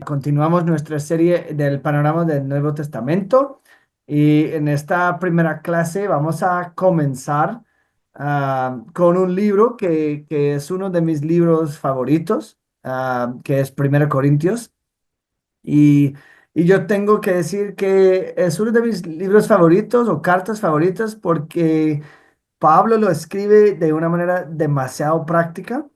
Continuamos nuestra serie del panorama del Nuevo Testamento y en esta primera clase vamos a comenzar con un libro que es uno de mis libros favoritos, que es Primero Corintios. Y, y yo tengo que decir que es uno de mis libros favoritos o cartas favoritas porque Pablo lo escribe de una manera demasiado práctica.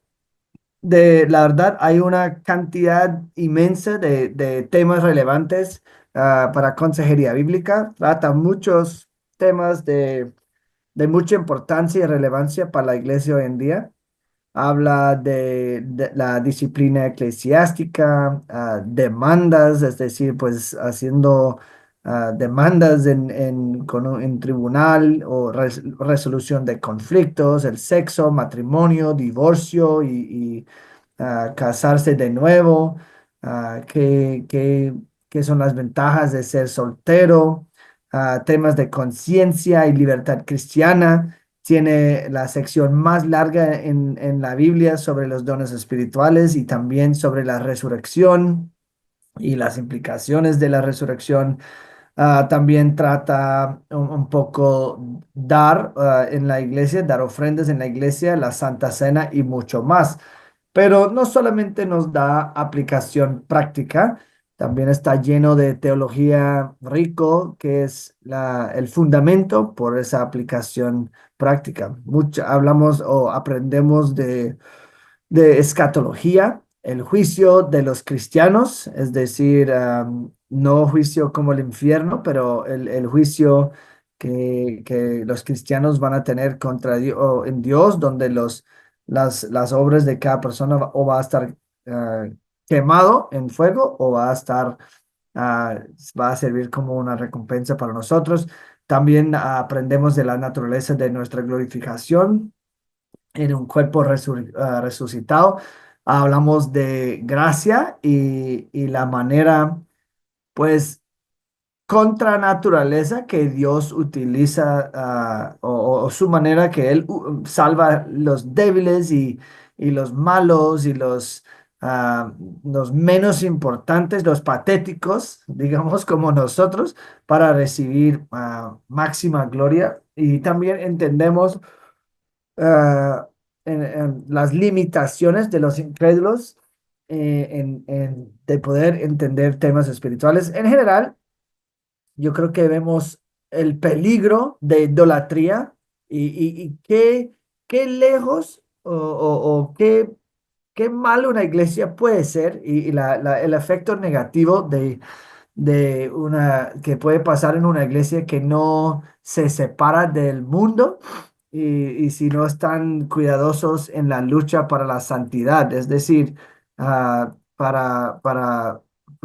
La verdad, hay una cantidad inmensa de temas relevantes para consejería bíblica. Trata muchos temas de mucha importancia y relevancia para la iglesia hoy en día. Habla de la disciplina eclesiástica, demandas, es decir, pues haciendo demandas en tribunal o resolución de conflictos, el sexo, matrimonio, divorcio y casarse de nuevo, qué son las ventajas de ser soltero, temas de conciencia y libertad cristiana. Tiene la sección más larga en la Biblia sobre los dones espirituales y también sobre la resurrección y las implicaciones de la resurrección. También trata un poco en la iglesia, dar ofrendas en la iglesia, la Santa Cena y mucho más. Pero no solamente nos da aplicación práctica, también está lleno de teología rico, que es el fundamento por esa aplicación práctica. Hablamos o aprendemos de escatología, el juicio de los cristianos, es decir, no juicio como el infierno, pero el juicio que los cristianos van a tener contra Dios, en Dios, donde las obras de cada persona o va a estar quemado en fuego o va a estar, ah, va a servir como una recompensa para nosotros. También aprendemos de la naturaleza de nuestra glorificación en un cuerpo resucitado. Hablamos de gracia y la manera, pues, contra naturaleza que Dios utiliza, o su manera que Él salva los débiles y los malos y ah, los menos importantes, los patéticos, digamos, como nosotros, para recibir máxima gloria. Y también entendemos ah, en las limitaciones de los incrédulos de poder entender temas espirituales. En general, yo creo que vemos el peligro de idolatría y qué lejos o qué mal una iglesia puede ser y el efecto negativo de una que puede pasar en una iglesia que no se separa del mundo y si no están cuidadosos en la lucha para la santidad. Es decir, para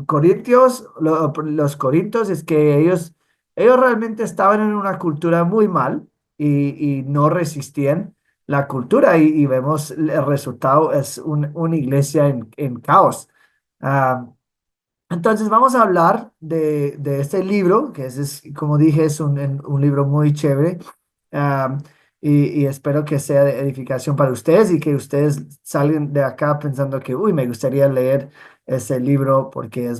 Corintios, los corintios es que ellos realmente estaban en una cultura muy mal y no resistían la cultura y vemos el resultado es una iglesia en caos. Ah, entonces vamos a hablar de este libro, que como dije, es un libro muy chévere. am, y espero que sea de edificación para ustedes y que ustedes salgan de acá pensando que, uy, me gustaría leer ese libro porque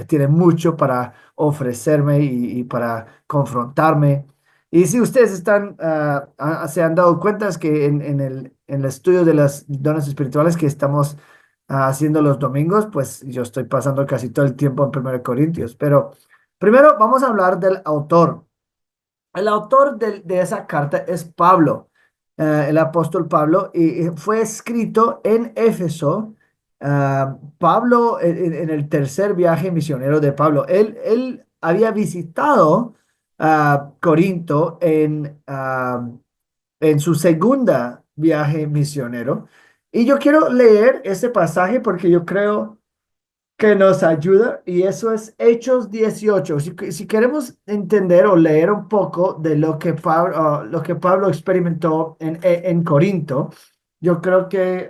tiene mucho para ofrecerme y para confrontarme. Y si ustedes se han dado cuenta es que en el estudio de las dones espirituales que estamos haciendo los domingos, pues yo estoy pasando casi todo el tiempo en 1 Corintios. Pero primero vamos a hablar del autor. El autor de esa carta es Pablo, el apóstol Pablo, y fue escrito en Éfeso. Pablo, en el tercer viaje misionero de Pablo, él había visitado Corinto en su segunda viaje misionero. Y yo quiero leer ese pasaje porque yo creo que nos ayuda y eso es Hechos 18. Si queremos entender o leer un poco de lo que Pablo experimentó en Corinto, yo creo que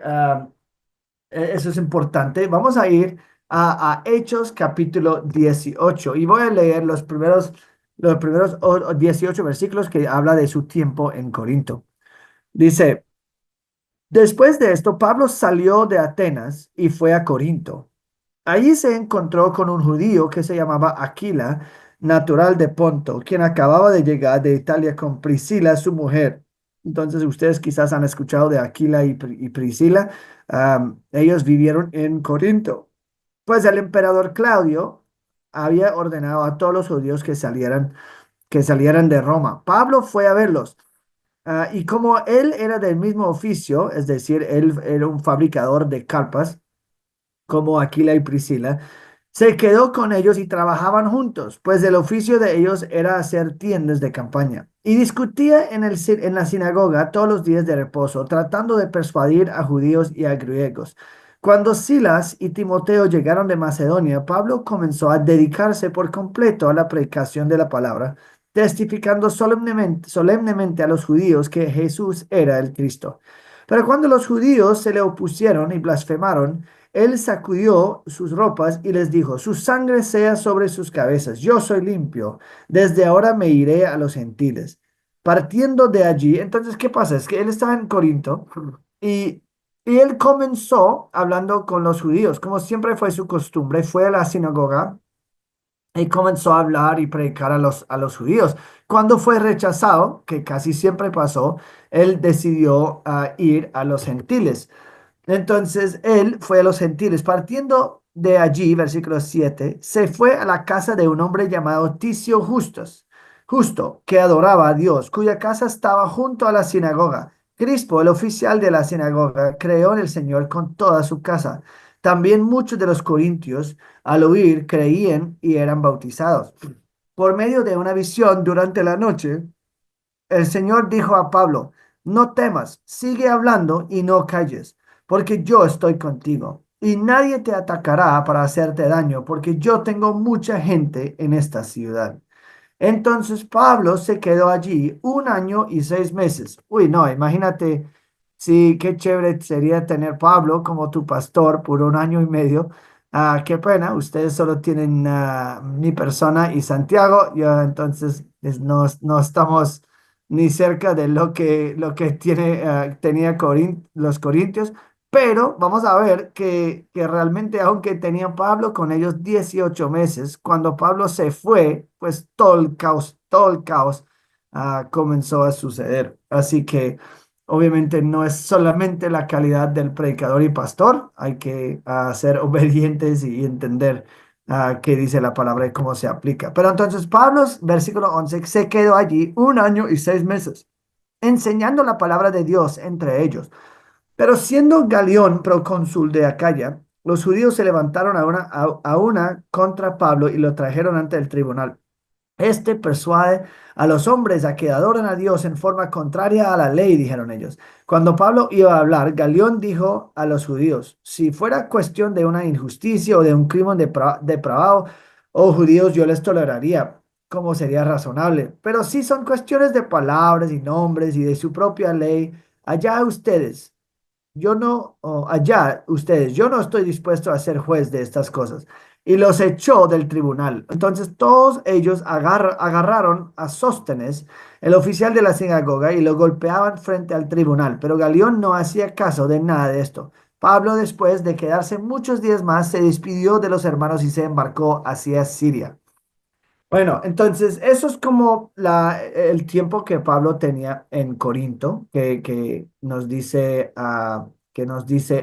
eso es importante. Vamos a ir a Hechos capítulo 18 y voy a leer los primeros 18 versículos que habla de su tiempo en Corinto. Dice, después de esto, Pablo salió de Atenas y fue a Corinto. Allí se encontró con un judío que se llamaba Aquila, natural de Ponto, quien acababa de llegar de Italia con Priscila, su mujer. Entonces, ustedes quizás han escuchado de Aquila y Priscila. Ellos vivieron en Corinto. Pues el emperador Claudio había ordenado a todos los judíos que salieran de Roma. Pablo fue a verlos. Y como él era del mismo oficio, es decir, él era un fabricador de carpas, como Aquila y Priscila, se quedó con ellos y trabajaban juntos, pues el oficio de ellos era hacer tiendas de campaña. Y discutía en la sinagoga todos los días de reposo, tratando de persuadir a judíos y a griegos. Cuando Silas y Timoteo llegaron de Macedonia, Pablo comenzó a dedicarse por completo a la predicación de la palabra, testificando solemnemente a los judíos que Jesús era el Cristo. Pero cuando los judíos se le opusieron y blasfemaron, él sacudió sus ropas y les dijo, su sangre sea sobre sus cabezas, yo soy limpio, desde ahora me iré a los gentiles. Partiendo de allí, entonces, ¿qué pasa? Es que él estaba en Corinto y, y él comenzó hablando con los judíos, como siempre fue su costumbre, fue a la sinagoga y comenzó a hablar y predicar a los judíos. Cuando fue rechazado, que casi siempre pasó, él decidió ir a los gentiles. Entonces él fue a los gentiles. Partiendo de allí, versículo 7, se fue a la casa de un hombre llamado Ticio Justo, que adoraba a Dios, cuya casa estaba junto a la sinagoga. Crispo, el oficial de la sinagoga, creó en el Señor con toda su casa. También muchos de los corintios, al oír, creían y eran bautizados. Por medio de una visión durante la noche, el Señor dijo a Pablo, no temas, sigue hablando y no calles, porque yo estoy contigo. Y nadie te atacará para hacerte daño, porque yo tengo mucha gente en esta ciudad. Entonces Pablo se quedó allí 1 año y 6 meses. Uy, no, imagínate, sí, qué chévere sería tener Pablo como tu pastor por 1 año y medio. Qué pena, ustedes solo tienen mi persona y Santiago, yo entonces no estamos ni cerca de lo que tenía los corintios, pero vamos a ver que realmente, aunque tenían Pablo con ellos 18 meses, cuando Pablo se fue, pues todo el caos comenzó a suceder. Así que obviamente no es solamente la calidad del predicador y pastor, hay que ser obedientes y entender qué dice la palabra y cómo se aplica. Pero entonces Pablo, versículo 11, se quedó allí 1 año y 6 meses, enseñando la palabra de Dios entre ellos. Pero siendo Galión procónsul de Acaya, los judíos se levantaron a una contra Pablo y lo trajeron ante el tribunal. Este persuade a los hombres a que adoren a Dios en forma contraria a la ley, dijeron ellos. Cuando Pablo iba a hablar, Galión dijo a los judíos, si fuera cuestión de una injusticia o de un crimen depravado, oh judíos, yo les toleraría, como sería razonable. Pero si son cuestiones de palabras y nombres y de su propia ley, allá ustedes. Allá ustedes, yo no estoy dispuesto a ser juez de estas cosas. Y los echó del tribunal. Entonces todos ellos agarraron a Sóstenes, el oficial de la sinagoga, y lo golpeaban frente al tribunal. Pero Galión no hacía caso de nada de esto. Pablo, después de quedarse muchos días más, se despidió de los hermanos y se embarcó hacia Siria. Bueno, entonces eso es como el tiempo que Pablo tenía en Corinto, que nos dice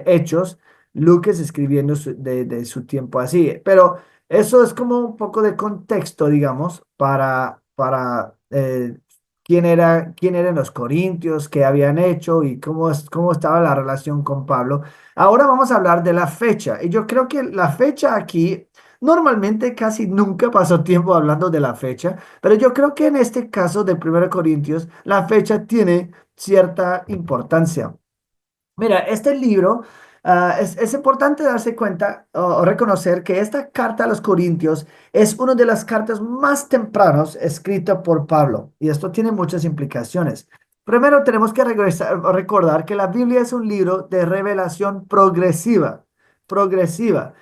Hechos, Lucas escribiendo de su tiempo así. Pero eso es como un poco de contexto, digamos, para quién eran los corintios, qué habían hecho y cómo estaba la relación con Pablo. Ahora vamos a hablar de la fecha. Y yo creo que la fecha aquí. Normalmente casi nunca paso tiempo hablando de la fecha, pero yo creo que en este caso de 1 Corintios, la fecha tiene cierta importancia. Mira, este libro, es importante darse cuenta o reconocer que esta carta a los Corintios es una de las cartas más tempranos escrita por Pablo, y esto tiene muchas implicaciones. Primero, tenemos que recordar que la Biblia es un libro de revelación progresiva, progresiva.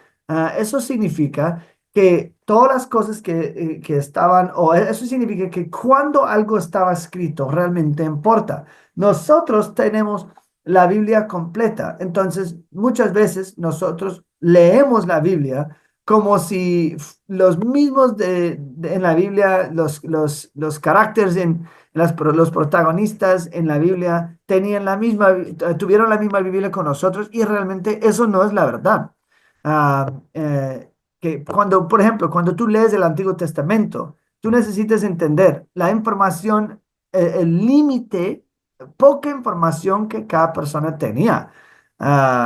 Eso significa que todas las cosas que estaban, o eso significa que cuando algo estaba escrito realmente importa. Nosotros tenemos la Biblia completa. Entonces, muchas veces nosotros leemos la Biblia como si los mismos en la Biblia, los caracteres los protagonistas en la Biblia tuvieron la misma Biblia con nosotros y realmente eso no es la verdad. Ah, que cuando, por ejemplo, cuando tú lees el Antiguo Testamento, tú necesitas entender la información, el límite, poca información que cada persona tenía.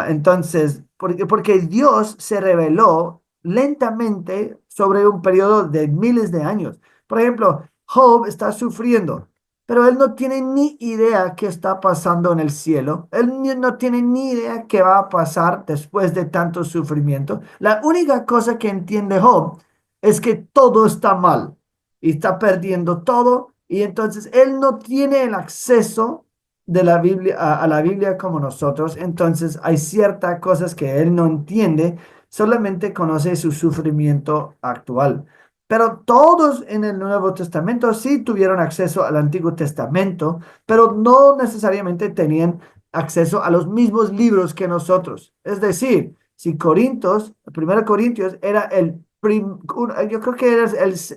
Entonces, porque Dios se reveló lentamente sobre un periodo de miles de años. Por ejemplo, Job está sufriendo, pero él no tiene ni idea qué está pasando en el cielo. No tiene ni idea qué va a pasar después de tanto sufrimiento. La única cosa que entiende Job es que todo está mal y está perdiendo todo. Y entonces él no tiene el acceso de la Biblia a la Biblia como nosotros. Entonces hay ciertas cosas que él no entiende, solamente conoce su sufrimiento actual. Pero todos en el Nuevo Testamento sí tuvieron acceso al Antiguo Testamento, pero no necesariamente tenían acceso a los mismos libros que nosotros. Es decir, si Corintios, 1 Corintios era yo creo que era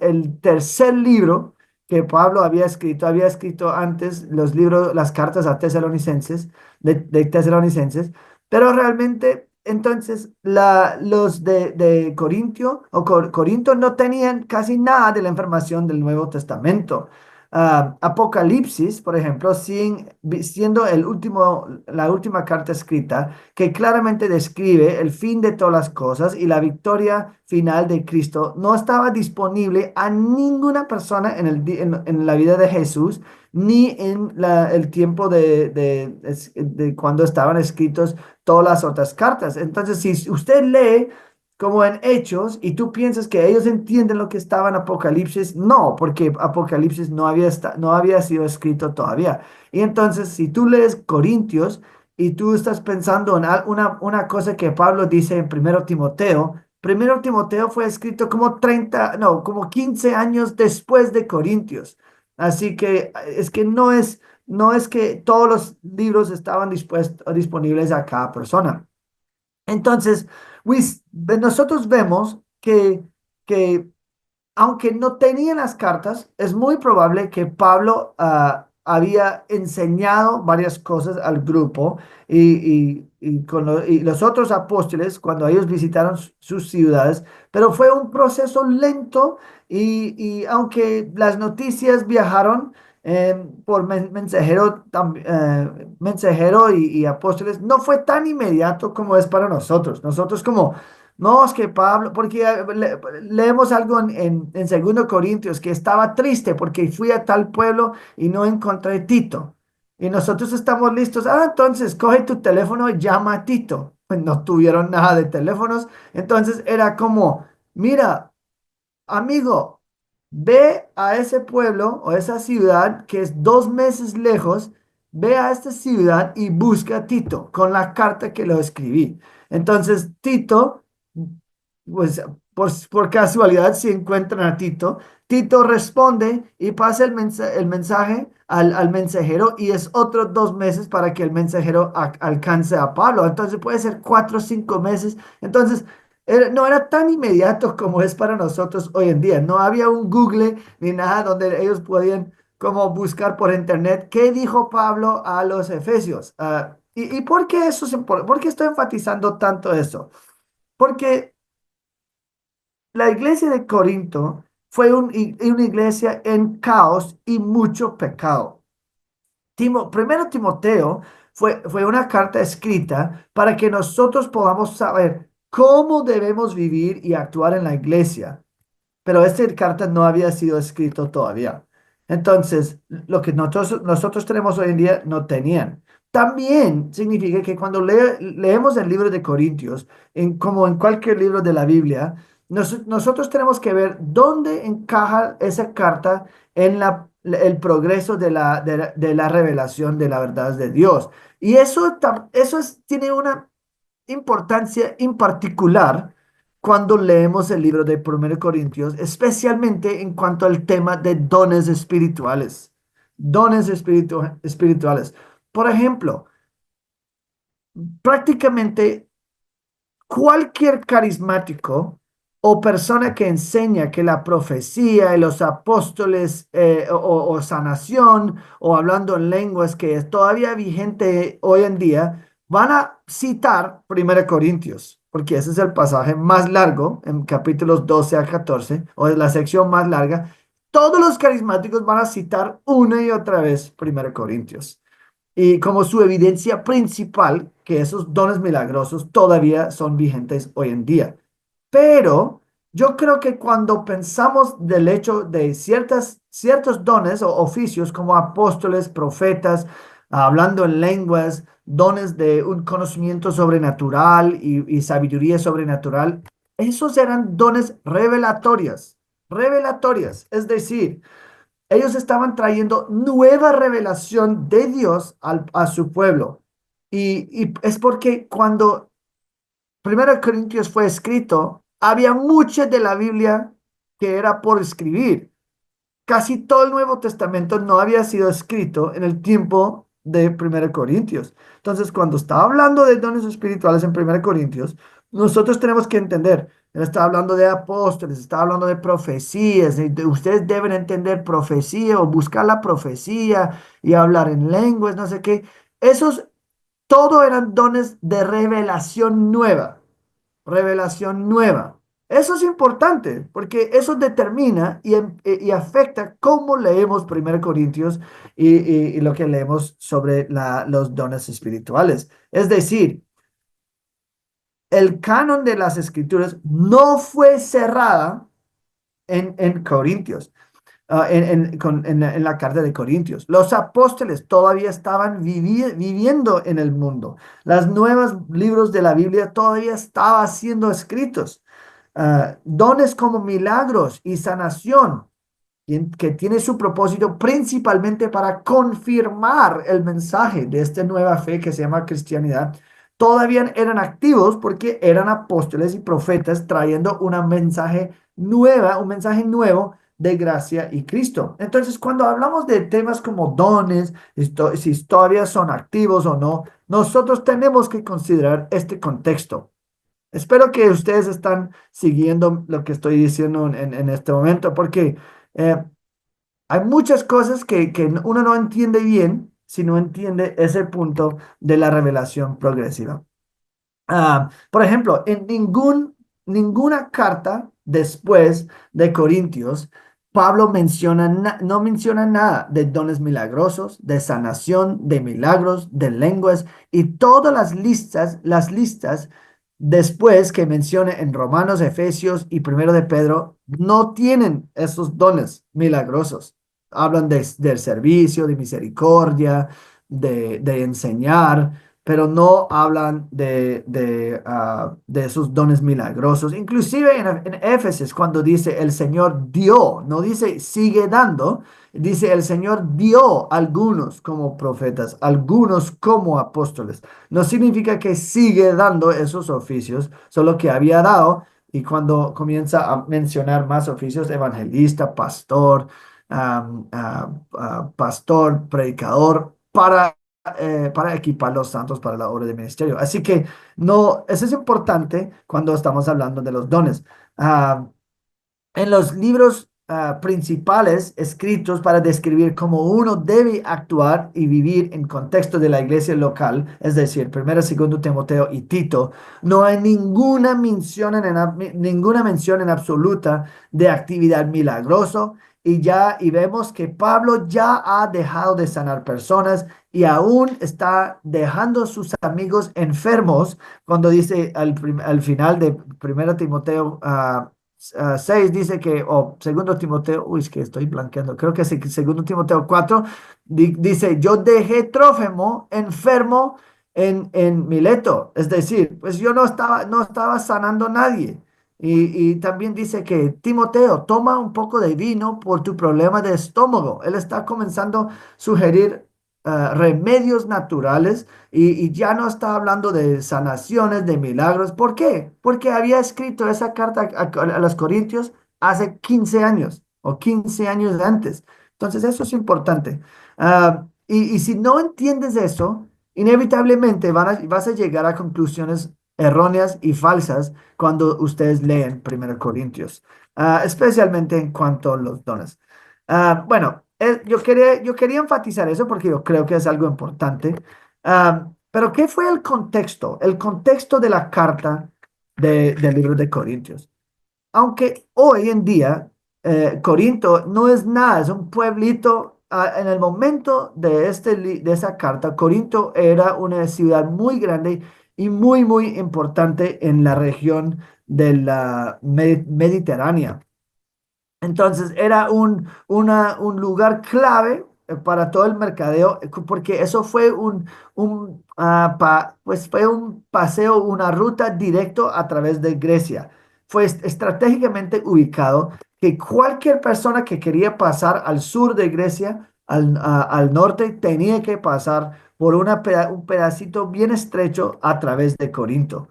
el tercer libro que Pablo había escrito antes los libros, las cartas a tesalonicenses, de tesalonicenses, pero realmente entonces los de Corintio o Corinto no tenían casi nada de la información del Nuevo Testamento. Apocalipsis, por ejemplo, siendo la última carta escrita que claramente describe el fin de todas las cosas y la victoria final de Cristo, no estaba disponible a ninguna persona en la vida de Jesús, ni en el tiempo de cuando estaban escritos todas las otras cartas. Entonces, si usted lee como en Hechos y tú piensas que ellos entienden lo que estaba en Apocalipsis, no, porque Apocalipsis no había sido escrito todavía. Y entonces, si tú lees Corintios y tú estás pensando en una cosa que Pablo dice en Primero Timoteo fue escrito como 30 no, como 15 años después de Corintios. Así que es que no es que todos los libros estaban disponibles a cada persona. Entonces, nosotros vemos que aunque no tenían las cartas, es muy probable que Pablo había enseñado varias cosas al grupo y los otros apóstoles cuando ellos visitaron sus ciudades, pero fue un proceso lento y aunque las noticias viajaron por mensajero y apóstoles, no fue tan inmediato como es para nosotros. Nosotros como no, es que Pablo, porque leemos algo en 2 Corintios que estaba triste porque fui a tal pueblo y no encontré Tito. Y nosotros estamos listos. Entonces coge tu teléfono y llama a Tito. Pues no tuvieron nada de teléfonos. Entonces era como, mira, amigo, ve a ese pueblo o esa ciudad que es 2 meses lejos, ve a esta ciudad y busca a Tito con la carta que lo escribí. Entonces, Tito, pues por casualidad, si encuentran a Tito, Tito responde y pasa el mensaje al mensajero y es otros 2 meses para que el mensajero alcance a Pablo. Entonces puede ser 4 o 5 meses. Entonces, no era tan inmediato como es para nosotros hoy en día. No había un Google ni nada donde ellos podían como buscar por internet qué dijo Pablo a los efesios. ¿Y por qué eso es importante? ¿Por qué estoy enfatizando tanto eso? Porque la iglesia de Corinto fue una iglesia en caos y mucho pecado. Primero Timoteo fue una carta escrita para que nosotros podamos saber cómo debemos vivir y actuar en la iglesia, pero esta carta no había sido escrito todavía. Entonces, lo que nosotros tenemos hoy en día no tenían. También significa que cuando leemos el libro de Corintios, como en cualquier libro de la Biblia, nosotros tenemos que ver dónde encaja esa carta en el progreso de la revelación de la verdad de Dios. Y tiene una importancia en particular cuando leemos el libro de 1 Corintios, especialmente en cuanto al tema de dones espirituales. Dones espirituales. Por ejemplo, prácticamente cualquier carismático o persona que enseña que la profecía y los apóstoles o sanación o hablando en lenguas que es todavía vigente hoy en día, van a citar 1 Corintios, porque ese es el pasaje más largo en capítulos 12 a 14, o es la sección más larga. Todos los carismáticos van a citar una y otra vez 1 Corintios y como su evidencia principal que esos dones milagrosos todavía son vigentes hoy en día. Pero yo creo que cuando pensamos del hecho de ciertos dones o oficios como apóstoles, profetas, hablando en lenguas, dones de un conocimiento sobrenatural y sabiduría sobrenatural, esos eran dones revelatorias, es decir, ellos estaban trayendo nueva revelación de Dios a su pueblo. Y es porque cuando 1 Corintios fue escrito, había mucha de la Biblia que era por escribir. Casi todo el Nuevo Testamento no había sido escrito en el tiempo de 1 Corintios. Entonces, cuando está hablando de dones espirituales en 1 Corintios, nosotros tenemos que entender, él está hablando de apóstoles, está hablando de profecías, ustedes deben entender profecía o buscar la profecía y hablar en lenguas, no sé qué. Esos todo eran dones de revelación nueva. Eso es importante porque eso determina y afecta cómo leemos 1 Corintios y lo que leemos sobre los dones espirituales. Es decir, el canon de las escrituras no fue cerrada en Corintios en la carta de Corintios. Los apóstoles todavía estaban viviendo en el mundo. Los nuevos libros de la Biblia todavía estaban siendo escritos. Dones como milagros y sanación, que tiene su propósito principalmente para confirmar el mensaje de esta nueva fe que se llama cristianidad, todavía eran activos porque eran apóstoles y profetas trayendo un mensaje nuevo de gracia y Cristo. Entonces, cuando hablamos de temas como dones, si todavía son activos o no, nosotros tenemos que considerar este contexto. Espero que ustedes están siguiendo lo que estoy diciendo en este momento, porque eh, hay muchas cosas que uno no entiende bien si no entiende ese punto de la revelación progresiva. Por ejemplo, ninguna carta después de Corintios, Pablo no menciona nada de dones milagrosos, de sanación, de milagros, de lenguas y todas las listas después que menciona en Romanos, Efesios y Primero de Pedro, no tienen esos dones milagrosos. Hablan del servicio, de misericordia, de enseñar, pero no hablan de esos dones milagrosos. Inclusive en Éfeso, cuando dice el Señor dio, no dice sigue dando, dice el Señor dio algunos como profetas, algunos como apóstoles. No significa que sigue dando esos oficios, solo que había dado. Y cuando comienza a mencionar más oficios, evangelista, pastor, predicador, para equipar los santos para la obra de ministerio. Así que no, eso es importante cuando estamos hablando de los dones. Ah, en los libros principales escritos para describir cómo uno debe actuar y vivir en contexto de la iglesia local, es decir, primero, segundo Timoteo y Tito, no hay ninguna mención en absoluta de actividad milagroso y vemos que Pablo ya ha dejado de sanar personas y aún está dejando a sus amigos enfermos cuando dice al final de primero Timoteo 6 dice que, o segundo Timoteo, uy, es que estoy blanqueando, creo que es segundo Timoteo 4, dice, yo dejé Trófimo enfermo en Mileto, es decir, pues yo no estaba sanando a nadie. Y también dice que Timoteo, toma un poco de vino por tu problema de estómago. Él está comenzando a sugerir remedios naturales y ya no está hablando de sanaciones, de milagros. ¿Por qué? Porque había escrito esa carta a los Corintios hace 15 años o 15 años antes. Entonces, eso es importante. Y si no entiendes eso Inevitablemente vas a llegar a conclusiones erróneas y falsas cuando ustedes leen 1 Corintios, especialmente en cuanto a los dones. Bueno, yo quería enfatizar eso porque yo creo que es algo importante. Pero ¿qué fue el contexto? El contexto de la carta del libro de Corintios. Aunque hoy en día Corinto no es nada, es un pueblito. En el momento de esa carta, Corinto era una ciudad muy grande y muy, muy importante en la región de la Mediterránea. Entonces era un lugar clave para todo el mercadeo, porque eso fue pues fue un paseo, una ruta directo a través de Grecia. Fue estratégicamente ubicado que cualquier persona que quería pasar al sur de Grecia, al norte, tenía que pasar por un pedacito bien estrecho a través de Corinto.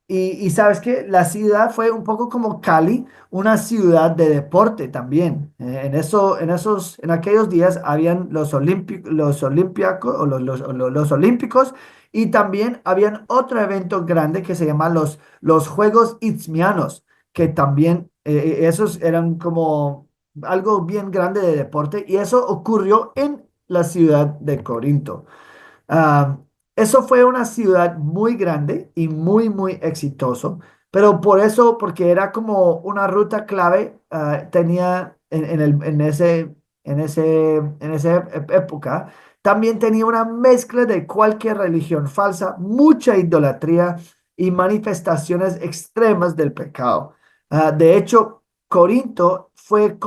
Y sabes que la ciudad fue un poco como Cali, una ciudad de deporte también. En aquellos días habían los olímpicos o los olímpicos, y también habían otro evento grande que se llama los Juegos Isthmianos, que también esos eran como algo bien grande de deporte, y eso ocurrió en la ciudad de Corinto. Ah, Eso fue una ciudad muy grande y muy, muy exitoso, pero por eso, porque era como una ruta clave, tenía en esa época, también tenía una mezcla de cualquier religión falsa, mucha idolatría y manifestaciones extremas del pecado. De hecho, Corinto fue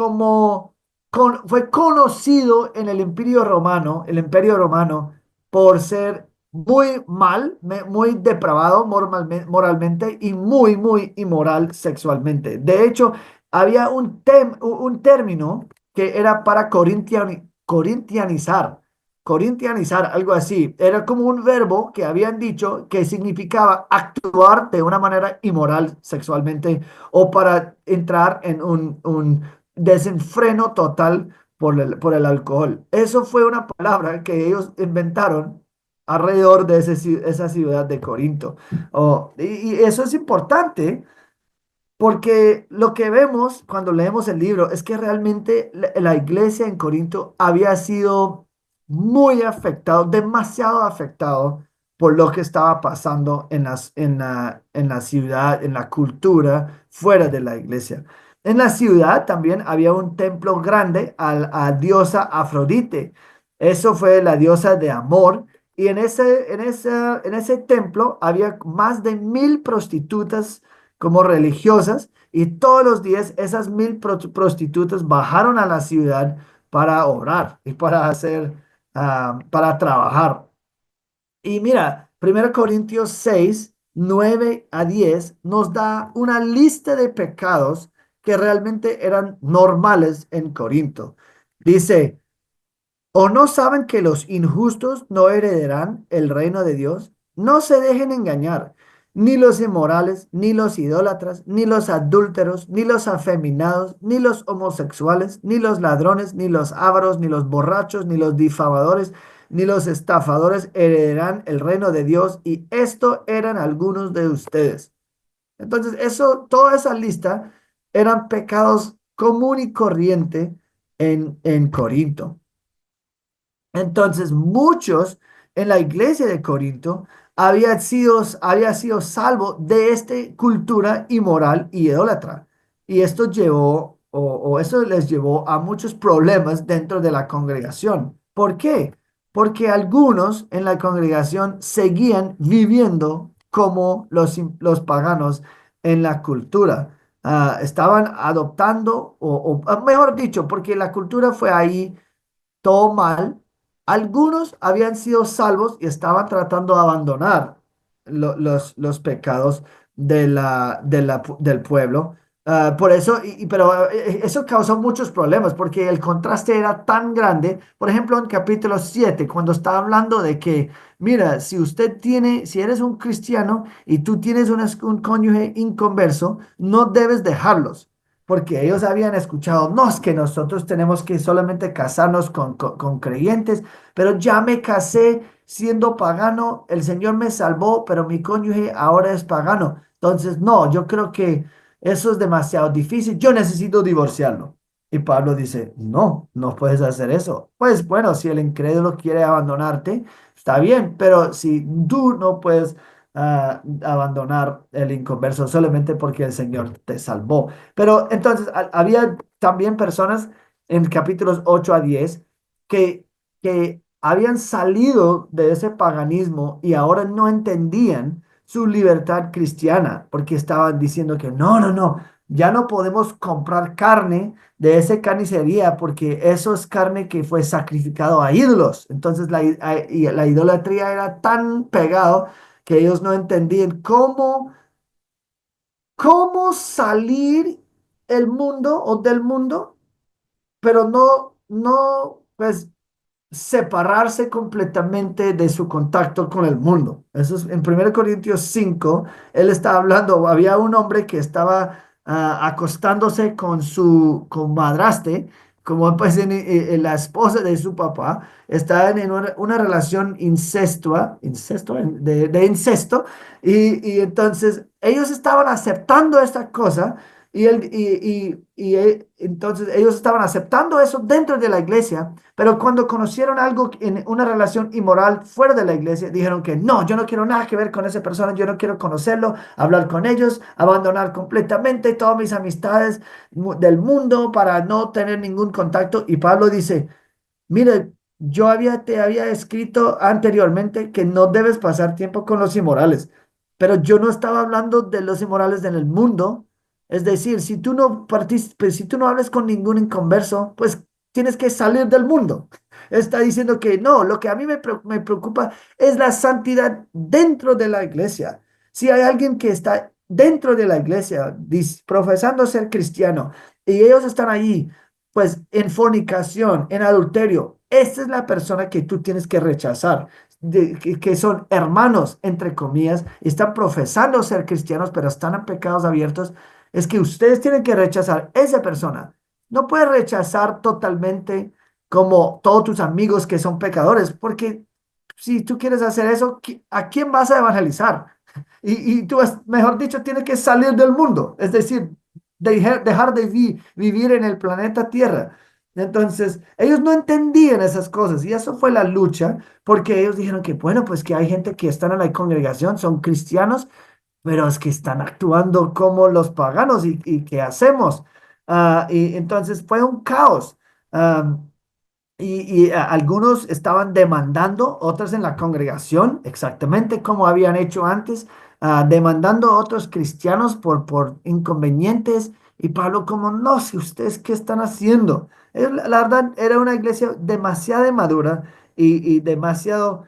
conocido en el Imperio Romano, por ser muy mal, muy depravado moralmente y muy, muy inmoral sexualmente. De hecho, había un término que era para corintianizar, algo así. Era como un verbo que habían dicho que significaba actuar de una manera inmoral sexualmente, o para entrar en un desenfreno total por el alcohol. Eso fue una palabra que ellos inventaron alrededor de esa ciudad de Corinto. Y eso es importante porque lo que vemos cuando leemos el libro es que realmente la iglesia en Corinto había sido muy afectado, demasiado afectado por lo que estaba pasando en la ciudad, en la cultura fuera de la iglesia. En la ciudad también había un templo grande a diosa Afrodite. Eso fue la diosa de amor. Y en ese templo había más de 1,000 prostitutas como religiosas, y todos los días esas 1,000 prostitutas bajaron a la ciudad para orar y para trabajar. Y mira, 1 Corintios 6, 9 a 10 nos da una lista de pecados que realmente eran normales en Corinto. Dice: ¿O no saben que los injustos no heredarán el reino de Dios? No se dejen engañar, ni los inmorales, ni los idólatras, ni los adúlteros, ni los afeminados, ni los homosexuales, ni los ladrones, ni los ávaros, ni los borrachos, ni los difamadores, ni los estafadores heredarán el reino de Dios. Y esto eran algunos de ustedes. Entonces, toda esa lista eran pecados común y corriente en Corinto. Entonces, muchos en la iglesia de Corinto había sido salvo de esta cultura inmoral y idólatra. Y esto eso les llevó a muchos problemas dentro de la congregación. ¿Por qué? Porque algunos en la congregación seguían viviendo como los paganos en la cultura. Estaban adoptando, o mejor dicho, porque la cultura fue ahí todo mal. Algunos habían sido salvos y estaban tratando de abandonar los pecados del pueblo. Por eso, pero eso causó muchos problemas porque el contraste era tan grande. Por ejemplo, en capítulo 7, cuando está hablando de que, mira, si eres un cristiano y tú tienes un cónyuge inconverso, no debes dejarlos, porque ellos habían escuchado: no, es que nosotros tenemos que solamente casarnos con creyentes, pero ya me casé siendo pagano, el Señor me salvó, pero mi cónyuge ahora es pagano. Entonces, no, yo creo que eso es demasiado difícil, yo necesito divorciarlo. Y Pablo dice, no, no puedes hacer eso. Pues bueno, si el incrédulo quiere abandonarte, está bien, pero si tú no puedes abandonar el inconverso solamente porque el Señor te salvó. Pero entonces había también personas en capítulos 8 a 10 que habían salido de ese paganismo y ahora no entendían su libertad cristiana porque estaban diciendo que no, no, no, ya no podemos comprar carne de esa carnicería porque eso es carne que fue sacrificado a ídolos. Entonces y la idolatría era tan pegado que ellos no entendían cómo salir el mundo o del mundo, pero no, pues separarse completamente de su contacto con el mundo. Eso es en 1 Corintios 5. Él está hablando, había un hombre que estaba acostándose con su madraste, como pues la esposa de su papá, estaban en una relación de incesto, y entonces ellos estaban aceptando esta cosa. Entonces ellos estaban aceptando eso dentro de la iglesia, pero cuando conocieron algo en una relación inmoral fuera de la iglesia, dijeron que no, yo no quiero nada que ver con esa persona, yo no quiero conocerlo, hablar con ellos, abandonar completamente todas mis amistades del mundo para no tener ningún contacto. Y Pablo dice, mire, te había escrito anteriormente que no debes pasar tiempo con los inmorales, pero yo no estaba hablando de los inmorales en el mundo. Es decir, si tú no participes, si tú no hablas con ningún inconverso, pues tienes que salir del mundo. Está diciendo que no, lo que a mí me preocupa es la santidad dentro de la iglesia. Si hay alguien que está dentro de la iglesia profesando ser cristiano y ellos están allí pues en fornicación, en adulterio, esta es la persona que tú tienes que rechazar, que son hermanos, entre comillas, y están profesando ser cristianos, pero están en pecados abiertos. Es que ustedes tienen que rechazar esa persona. No puedes rechazar totalmente como todos tus amigos que son pecadores, porque si tú quieres hacer eso, ¿a quién vas a evangelizar? Y tú, mejor dicho, tienes que salir del mundo, es decir, dejar de vivir en el planeta Tierra. Entonces, ellos no entendían esas cosas y eso fue la lucha, porque ellos dijeron que, bueno, pues que hay gente que están en la congregación, son cristianos, pero es que están actuando como los paganos y ¿qué hacemos? Y entonces fue un caos. Algunos estaban demandando, otros en la congregación, exactamente como habían hecho antes, demandando a otros cristianos por inconvenientes. Y Pablo, como, no, si ustedes, ¿qué están haciendo? La verdad, era una iglesia demasiado madura y demasiado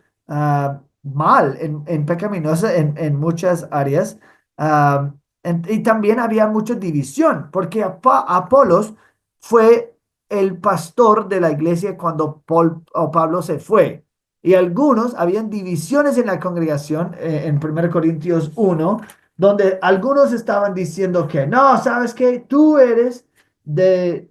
mal, en pecaminosa en muchas áreas. Y también había mucha división, porque Apolos fue el pastor de la iglesia cuando Pablo se fue. Y algunos, habían divisiones en la congregación, en 1 Corintios 1, donde algunos estaban diciendo que no, sabes que tú eres de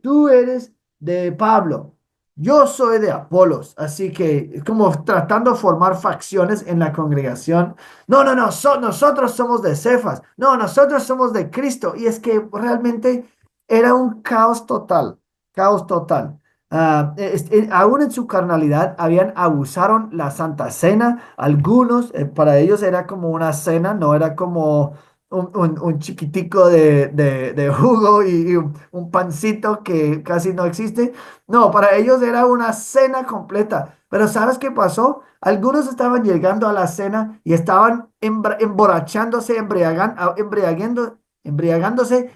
Pablo, yo soy de Apolos, así que como tratando de formar facciones en la congregación. No, no, no, nosotros somos de Cefas, no, nosotros somos de Cristo. Y es que realmente era un caos total, caos total. Aún en su carnalidad abusaron la Santa Cena. Algunos, para ellos era como una cena, no era como un chiquitico de jugo y un pancito que casi no existe. No, para ellos era una cena completa. Pero ¿sabes qué pasó? Algunos estaban llegando a la cena y estaban emborrachándose, embriagándose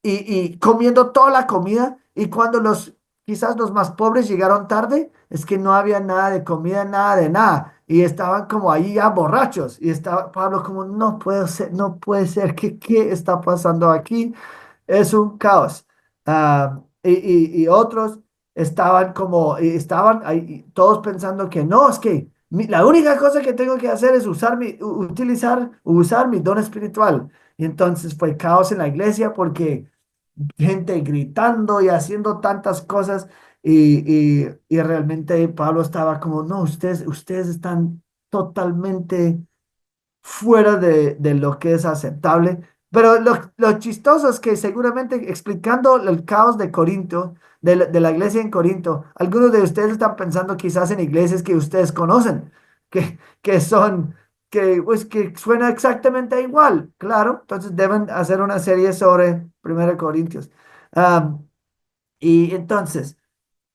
y comiendo toda la comida. Y cuando quizás los más pobres llegaron tarde, es que no había nada de comida, nada de nada. Y estaban como ahí ya borrachos. Y estaba Pablo como, no puede ser, no puede ser. ¿Qué está pasando aquí? Es un caos. Y otros estaban ahí, todos pensando que no, es que la única cosa que tengo que hacer es usar mi don espiritual. Y entonces fue caos en la iglesia porque gente gritando y haciendo tantas cosas y realmente Pablo estaba como, no, ustedes están totalmente fuera de lo que es aceptable. Pero lo chistoso es que seguramente explicando el caos de Corinto, de la iglesia en Corinto, algunos de ustedes están pensando quizás en iglesias que ustedes conocen, que son, pues, que suena exactamente igual, claro. Entonces deben hacer una serie sobre 1 Corintios. Ah, y entonces...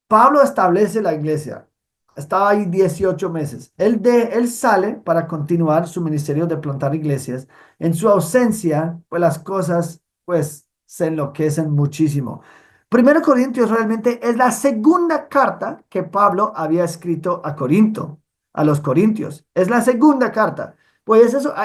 Pablo establece la iglesia. Estaba ahí 18 meses. Él sale para continuar su ministerio de plantar iglesias. En su ausencia, pues las cosas pues se enloquecen muchísimo. 1 Corintios realmente es la segunda carta que Pablo había escrito a Corinto, a los Corintios. Es la segunda carta. Pues eso,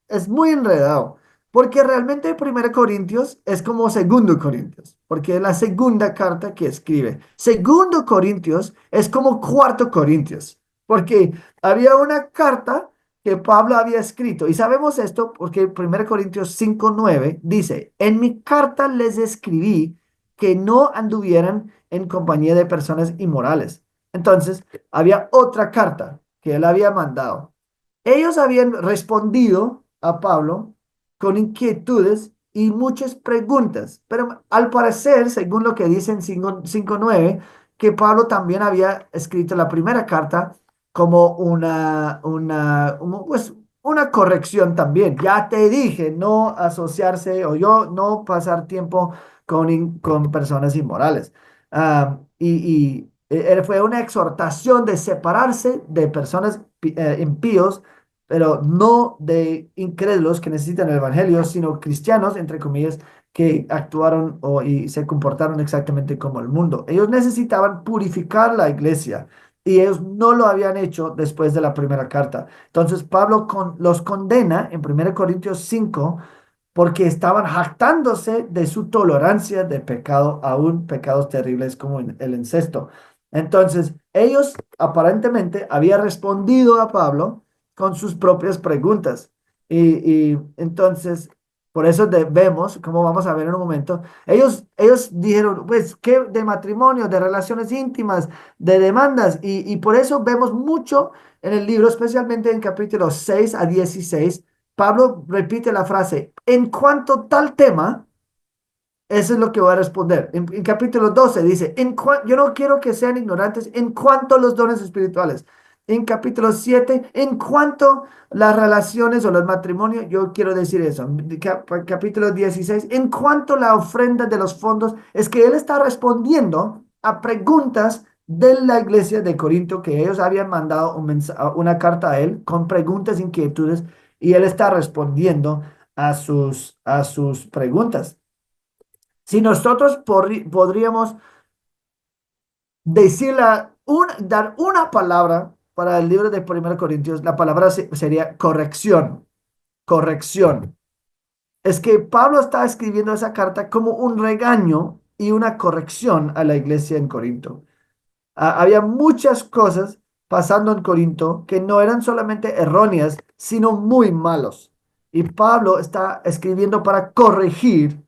es muy enredado. Porque realmente 1 Corintios es como 2 Corintios, porque es la segunda carta que escribe. 2 Corintios es como 4 Corintios, porque había una carta que Pablo había escrito. Y sabemos esto porque 1 Corintios 5:9 dice, en mi carta les escribí que no anduvieran en compañía de personas inmorales. Entonces, había otra carta que él había mandado. Ellos habían respondido a Pablo con inquietudes y muchas preguntas, pero al parecer, según lo que dicen 5:9, que Pablo también había escrito la primera carta como pues, una corrección también. Ya te dije, no asociarse o yo no pasar tiempo con personas inmorales. Fue una exhortación de separarse de personas impíos, pero no de incrédulos que necesitan el evangelio, sino cristianos, entre comillas, que actuaron y se comportaron exactamente como el mundo. Ellos necesitaban purificar la iglesia y ellos no lo habían hecho después de la primera carta. Entonces Pablo los condena en 1 Corintios 5 porque estaban jactándose de su tolerancia de pecado, aún pecados terribles como el incesto. Entonces, ellos aparentemente habían respondido a Pablo con sus propias preguntas. Y entonces, por eso vemos, como vamos a ver en un momento, ellos dijeron, pues, ¿qué de matrimonio, de relaciones íntimas, de demandas? Y por eso vemos mucho en el libro, especialmente en capítulos 6 a 16. Pablo repite la frase, en cuanto tal tema, eso es lo que voy a responder. En capítulo 12 dice, yo no quiero que sean ignorantes en cuanto a los dones espirituales. En capítulo 7 en cuanto a las relaciones o los matrimonios, yo quiero decir eso. Capítulo 16 en cuanto a la ofrenda de los fondos, es que él está respondiendo a preguntas de la iglesia de Corinto, que ellos habían mandado una carta a él con preguntas, inquietudes, y él está respondiendo a sus preguntas. Si nosotros podríamos dar una palabra para el libro de 1 Corintios, la palabra sería corrección. Corrección. Es que Pablo está escribiendo esa carta como un regaño y una corrección a la iglesia en Corinto. Había muchas cosas pasando en Corinto que no eran solamente erróneas, sino muy malos. Y Pablo está escribiendo para corregir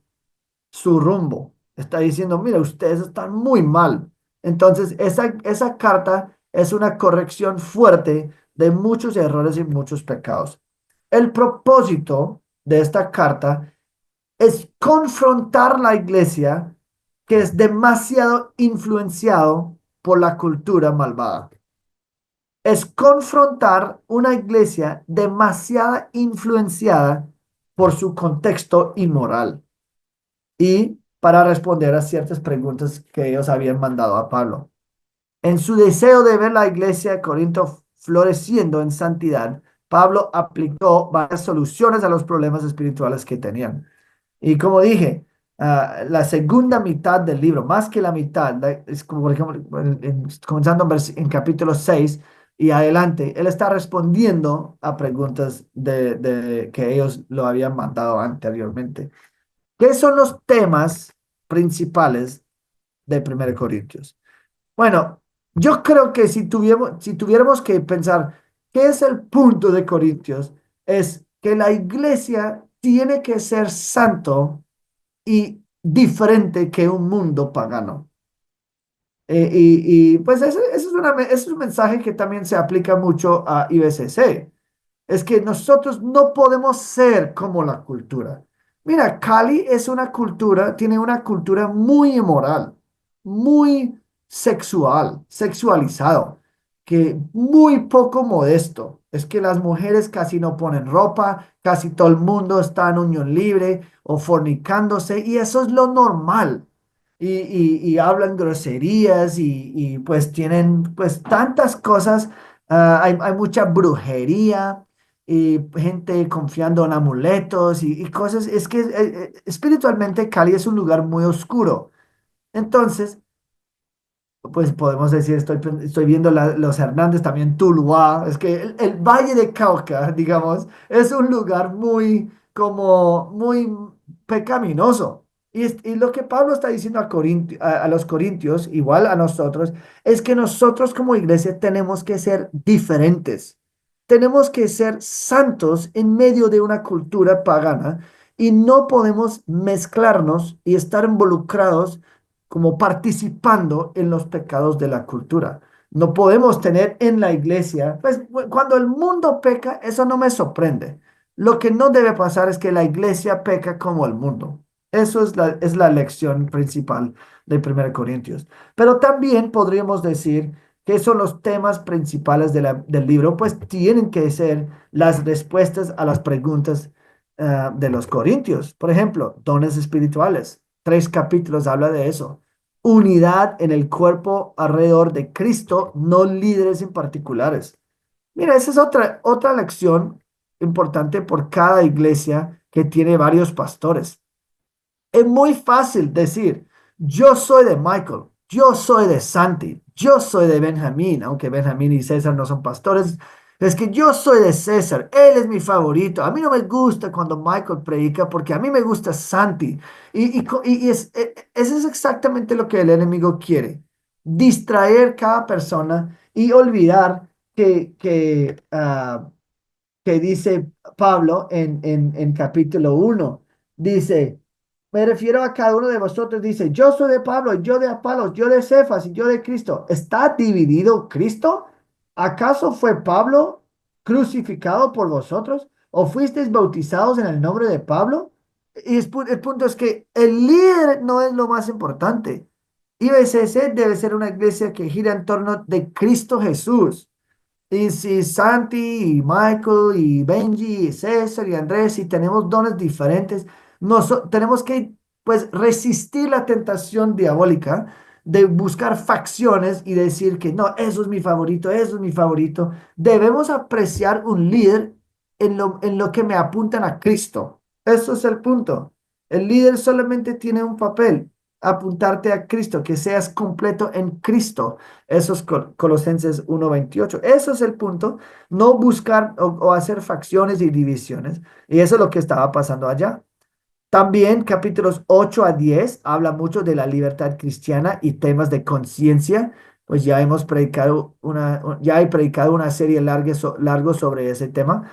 su rumbo. Está diciendo, mira, ustedes están muy mal. Entonces, esa carta es una corrección fuerte de muchos errores y muchos pecados. El propósito de esta carta es confrontar la iglesia que es demasiado influenciado por la cultura malvada. Es confrontar una iglesia demasiado influenciada por su contexto inmoral y para responder a ciertas preguntas que ellos habían mandado a Pablo. En su deseo de ver la iglesia de Corinto floreciendo en santidad, Pablo aplicó varias soluciones a los problemas espirituales que tenían. Y como dije, la segunda mitad del libro, más que la mitad, es como por ejemplo, comenzando en capítulo 6 y adelante, él está respondiendo a preguntas que ellos lo habían mandado anteriormente. ¿Qué son los temas principales de 1 Corintios? Bueno, yo creo que si tuviéramos que pensar qué es el punto de Corintios, es que la iglesia tiene que ser santo y diferente que un mundo pagano. Pues ese es ese es un mensaje que también se aplica mucho a IBCC. Es que nosotros no podemos ser como la cultura. Mira, Cali es una cultura, tiene una cultura muy inmoral, muy sexual, sexualizado, que muy poco modesto. Es que las mujeres casi no ponen ropa, casi todo el mundo está en unión libre o fornicándose, y eso es lo normal. Y hablan groserías pues tienen pues tantas cosas. Hay mucha brujería y gente confiando en amuletos y cosas. Es que espiritualmente Cali es un lugar muy oscuro. Entonces, pues podemos decir, estoy viendo los Hernández, también Tuluá, es que el Valle de Cauca, digamos, es un lugar muy, como, muy pecaminoso. Y lo que Pablo está diciendo a los corintios, igual a nosotros, es que nosotros como iglesia tenemos que ser diferentes. Tenemos que ser santos en medio de una cultura pagana y no podemos mezclarnos y estar involucrados como participando en los pecados de la cultura. No podemos tener en la iglesia, pues cuando el mundo peca, eso no me sorprende. Lo que no debe pasar es que la iglesia peca como el mundo. Eso es la lección principal de 1 Corintios. Pero también podríamos decir que son los temas principales del libro, pues tienen que ser las respuestas a las preguntas de los corintios. Por ejemplo, dones espirituales. 3 capítulos habla de eso. Unidad en el cuerpo alrededor de Cristo, no líderes en particulares. Mira, esa es otra lección importante por cada iglesia que tiene varios pastores. Es muy fácil decir, yo soy de Michael, yo soy de Santi, yo soy de Benjamín, aunque Benjamín y César no son pastores. Es que yo soy de César, él es mi favorito. A mí no me gusta cuando Michael predica porque a mí me gusta Santi. Eso es exactamente lo que el enemigo quiere. Distraer cada persona y olvidar que dice Pablo en capítulo 1. Dice, me refiero a cada uno de vosotros, dice, yo soy de Pablo, yo de Apolos, yo de Cefas y yo de Cristo. ¿Está dividido Cristo? ¿Acaso fue Pablo crucificado por vosotros? ¿O fuisteis bautizados en el nombre de Pablo? El punto es que el líder no es lo más importante. IBCC debe ser una iglesia que gira en torno de Cristo Jesús. Y si Santi y Michael y Benji y César y Andrés, si tenemos dones diferentes, tenemos que pues resistir la tentación diabólica de buscar facciones y decir que no, eso es mi favorito, eso es mi favorito. Debemos apreciar un líder en lo que me apuntan a Cristo. Eso es el punto. El líder solamente tiene un papel, apuntarte a Cristo, que seas completo en Cristo. Eso es Colosenses 1:28. Eso es el punto. No buscar o hacer facciones y divisiones. Y eso es lo que estaba pasando allá. También capítulos 8 a 10 habla mucho de la libertad cristiana y temas de conciencia. Pues ya hemos predicado ya he predicado una serie largo sobre ese tema.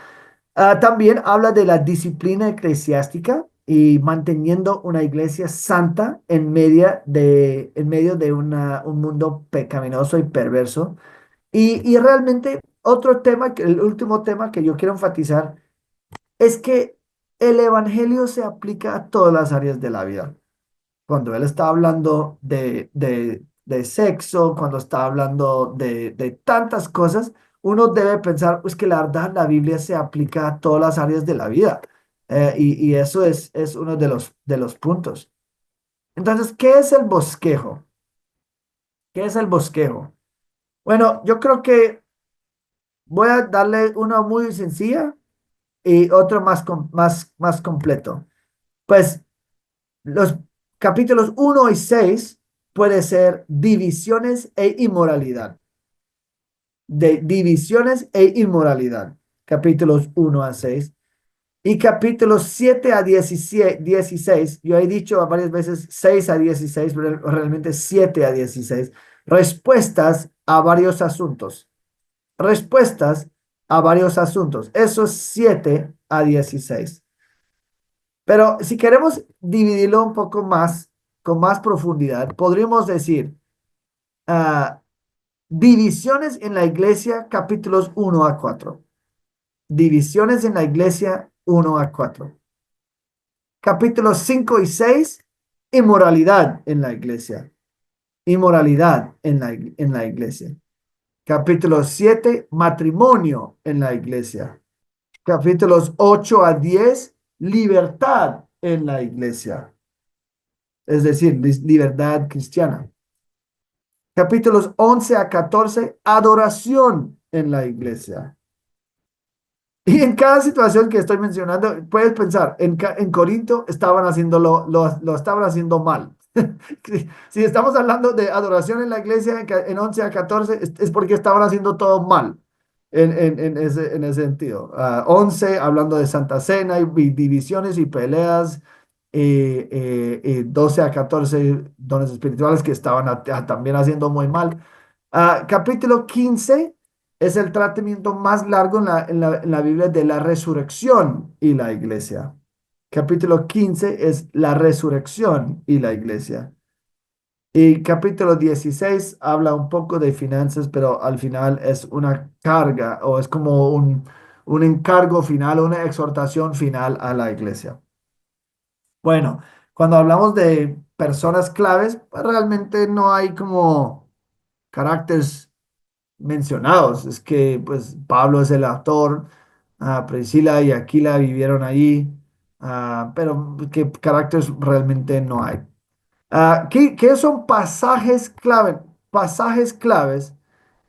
También habla de la disciplina eclesiástica y manteniendo una iglesia santa en medio de un mundo pecaminoso y perverso. Y realmente otro tema, el último tema que yo quiero enfatizar es que el evangelio se aplica a todas las áreas de la vida. Cuando él está hablando de sexo, cuando está hablando de tantas cosas, uno debe pensar, pues que la verdad la Biblia se aplica a todas las áreas de la vida. Y eso es uno de los puntos. Entonces, ¿qué es el bosquejo? ¿Qué es el bosquejo? Bueno, yo creo que voy a darle una muy sencilla y otro más completo. Pues los capítulos 1 y 6 puede ser divisiones e inmoralidad. De divisiones e inmoralidad. Capítulos 1 a 6. Y capítulos 7 a 16. Yo he dicho varias veces 6 a 16, pero realmente 7 a 16. Respuestas a varios asuntos. Respuestas a varios asuntos. Esos 7 a 16. Pero si queremos dividirlo un poco más, con más profundidad, podríamos decir, Ah, divisiones en la iglesia, capítulos 1 a 4. Divisiones en la iglesia, 1 a 4. Capítulos 5 y 6, inmoralidad en la iglesia. Inmoralidad en la iglesia. Capítulo 7, matrimonio en la iglesia. Capítulos 8 a 10, libertad en la iglesia. Es decir, libertad cristiana. Capítulos 11 a 14, adoración en la iglesia. Y en cada situación que estoy mencionando, puedes pensar, en Corinto estaban haciéndolo, lo estaban haciendo mal. Si estamos hablando de adoración en la iglesia en 11 a 14, es porque estaban haciendo todo mal en ese sentido. 11, hablando de Santa Cena y divisiones y peleas. 12 a 14 dones espirituales que estaban también haciendo muy mal. Capítulo 15 es el tratamiento más largo en la Biblia de la resurrección y la iglesia. Capítulo 15 es la resurrección y la iglesia. Y capítulo 16 habla un poco de finanzas, pero al final es una carga o es como un encargo final, una exhortación final a la iglesia. Bueno, cuando hablamos de personas claves, pues realmente no hay como caracteres mencionados. Es que pues Pablo es el autor, Priscila y Aquila vivieron allí, pero que caracteres realmente no hay. ¿Qué son pasajes clave? Pasajes claves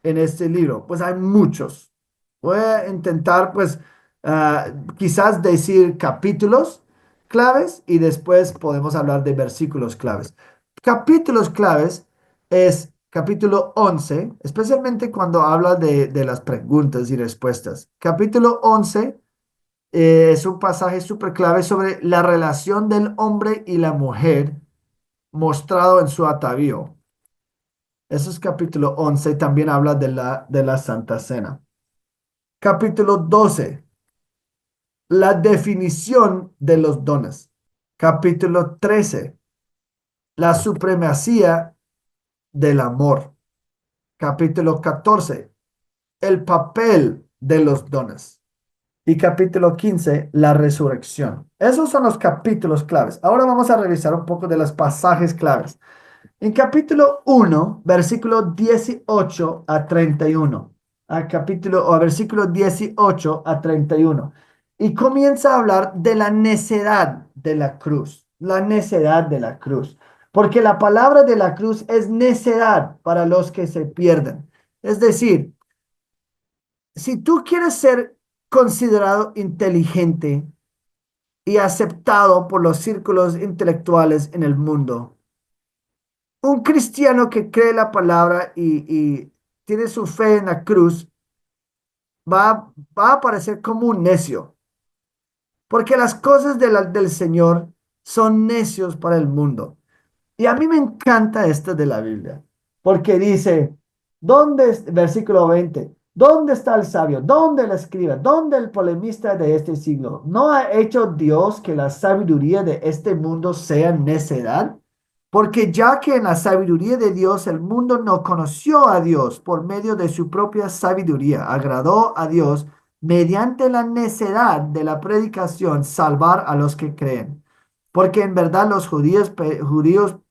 en este libro. Pues hay muchos. Voy a intentar, pues, ah, quizás decir capítulos claves y después podemos hablar de versículos claves. Capítulos claves es capítulo 11, especialmente cuando habla de las preguntas y respuestas. Capítulo 11 es un pasaje súper clave sobre la relación del hombre y la mujer mostrado en su atavío. Eso es capítulo 11. También habla de la Santa Cena. Capítulo 12. La definición de los dones. Capítulo 13. La supremacía del amor. Capítulo 14. El papel de los dones. Y capítulo 15, la resurrección. Esos son los capítulos claves. Ahora vamos a revisar un poco de los pasajes claves. En capítulo 1, versículo 18 a 31. Versículo 18 a 31. Y comienza a hablar de la necedad de la cruz. La necedad de la cruz. Porque la palabra de la cruz es necedad para los que se pierden. Es decir, si tú quieres ser considerado inteligente y aceptado por los círculos intelectuales en el mundo, un cristiano que cree la palabra y tiene su fe en la cruz va a parecer como un necio, porque las cosas del Señor son necios para el mundo. Y a mí me encanta esto de la Biblia, porque dice, versículo 20, ¿dónde está el sabio? ¿Dónde el escriba? ¿Dónde el polemista de este siglo? ¿No ha hecho Dios que la sabiduría de este mundo sea necedad? Porque ya que en la sabiduría de Dios el mundo no conoció a Dios por medio de su propia sabiduría, agradó a Dios mediante la necedad de la predicación salvar a los que creen. Porque en verdad los judíos